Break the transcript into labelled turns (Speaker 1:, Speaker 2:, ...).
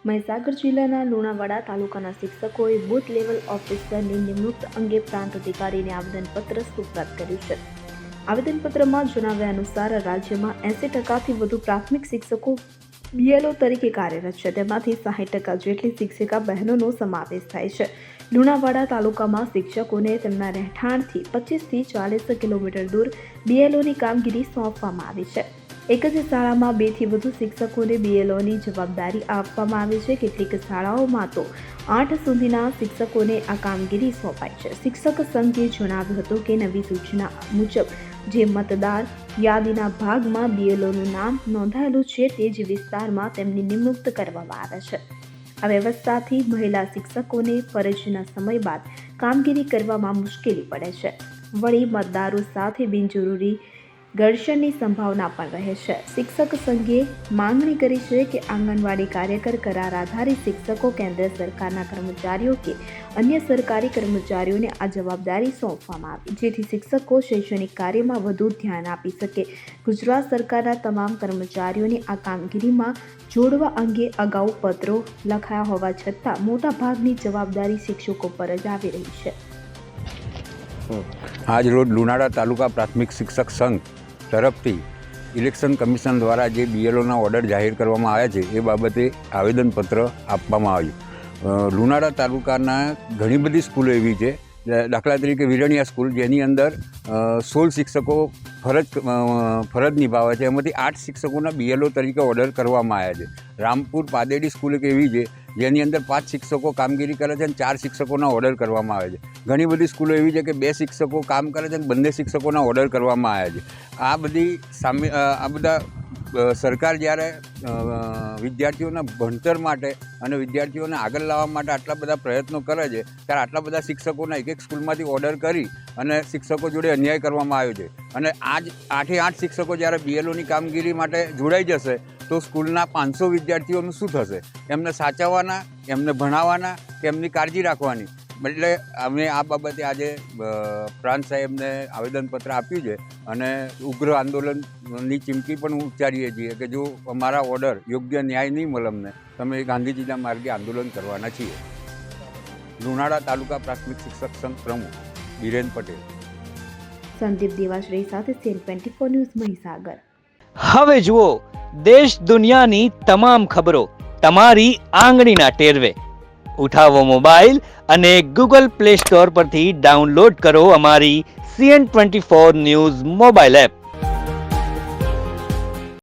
Speaker 1: મહીસાગર જિલ્લાના લુણાવાડા તાલુકાના શિક્ષકોએ બૂથ લેવલ ઓફિસરની નિમણૂક અંગે પ્રાંત અધિકારીને આવેદનપત્ર સુપ્રત કર્યું છે. આવેદનપત્રમાં જણાવ્યા અનુસાર રાજ્યમાં 80%થી વધુ પ્રાથમિક શિક્ષકો BLO તરીકે કાર્યરત છે. તેમાંથી 60% જેટલી શિક્ષિકા બહેનોનો સમાવેશ થાય છે. લુણાવાડા તાલુકામાં શિક્ષકોને તેમના રહેઠાણથી 25 થી 40 કિલોમીટર દૂર BLOની કામગીરી સોંપવામાં આવી છે. એક જ શાળામાં 2 થી વધુ શિક્ષકોને BLOની જવાબદારી આપવામાં આવી છે. કેટલીક શાળાઓમાં તો 8 સુધીના શિક્ષકોને આ કામગીરી સોંપાઈ છે. શિક્ષક સંઘે જણાવ્યું હતું કે નવી સૂચના મુજબ જે મતદાર યાદીના ભાગમાં BLOનું નામ નોંધાયેલું છે તે જ વિસ્તારમાં તેમની નિમણૂક કરવામાં આવે છે. આ વ્યવસ્થાથી મહિલા શિક્ષકોને ફરજના સમય બાદ કામગીરી કરવામાં મુશ્કેલી પડે છે. વળી મતદારો સાથે બિનજરૂરી ઘર્ષણની સંભાવના પણ રહે છે. શિક્ષક સંઘે માંગણી કરી છે કે આંગણવાડી કાર્યકર, કરાર આધારિત શિક્ષકો, કેન્દ્ર સરકારના કર્મચારીઓ કે અન્ય સરકારી કર્મચારીઓને આ જવાબદારી સોંપવામાં આવે, જેથી શિક્ષકો શૈક્ષણિક કાર્યમાં વધુ ધ્યાન આપી શકે. ગુજરાત સરકારના તમામ કર્મચારીઓને આ કામગીરીમાં જોડવા અંગે અગાઉ પત્રો લખાયા હોવા છતાં મોટા ભાગની જવાબદારી શિક્ષકો પર જ આવી રહી છે.
Speaker 2: આજ રોજ લુણાવાડા તાલુકા પ્રાથમિક શિક્ષક સંઘ તરફથી ઇલેક્શન કમિશન દ્વારા જે BLOના ઓર્ડર જાહેર કરવામાં આવ્યા છે એ બાબતે આવેદનપત્ર આપવામાં આવ્યું. લુણાવાડા તાલુકાના ઘણી બધી સ્કૂલો એવી છે, દાખલા તરીકે વિરણિયા સ્કૂલ, જેની અંદર 16 શિક્ષકો ફરજ નિભાવે છે. એમાંથી 8 શિક્ષકોના BLO તરીકે ઓર્ડર કરવામાં આવ્યા છે. રામપુર પાદેડી સ્કૂલ એક એવી છે જેની અંદર 5 શિક્ષકો કામગીરી કરે છે અને 4 શિક્ષકોના ઓર્ડર કરવામાં આવે છે. ઘણી બધી સ્કૂલો એવી છે કે 2 શિક્ષકો કામ કરે છે અને બંને શિક્ષકોના ઓર્ડર કરવામાં આવ્યા છે. આ બધા સરકાર જ્યારે વિદ્યાર્થીઓના ભણતર માટે અને વિદ્યાર્થીઓને આગળ લાવવા માટે આટલા બધા પ્રયત્નો કરે છે, ત્યારે આટલા બધા શિક્ષકોના એક સ્કૂલમાંથી ઓર્ડર કરી અને શિક્ષકો જોડે અન્યાય કરવામાં આવ્યો છે. અને આજ 8 શિક્ષકો જ્યારે BLOની કામગીરી માટે જોડાઈ જશે તો સ્કૂલના 500 વિદ્યાર્થીઓનું શું થશે? એમને સાચવવાના, એમને ભણાવવાના કે એમની કાળજી રાખવાની? એટલે અમે આ બાબતે આજે પ્રાંત સાહેબને આવેદનપત્ર આપ્યું છે અને ઉગ્ર આંદોલનની ચીમકી પણ ઉચ્ચારીએ છીએ કે જો અમારા ઓર્ડર યોગ્ય ન્યાય નહીં મળે અમને, તમે ગાંધીજીના માર્ગે આંદોલન કરવાના છીએ. લુણાવાડા તાલુકા પ્રાથમિક શિક્ષક સંઘ પ્રમુખ બીરેન પટેલ.
Speaker 1: સંદીપ દેવાશ્રી સાથે સેલ 24 ન્યૂઝ, મહીસાગર.
Speaker 3: હવે જુઓ દેશ દુનિયાની તમામ ખબરો તમારી આંગળીના ટેરવે. ઉઠાવો મોબાઈલ અને Google Play Store પરથી ડાઉનલોડ કરો અમારી CN24 ન્યૂઝ મોબાઈલ એપ.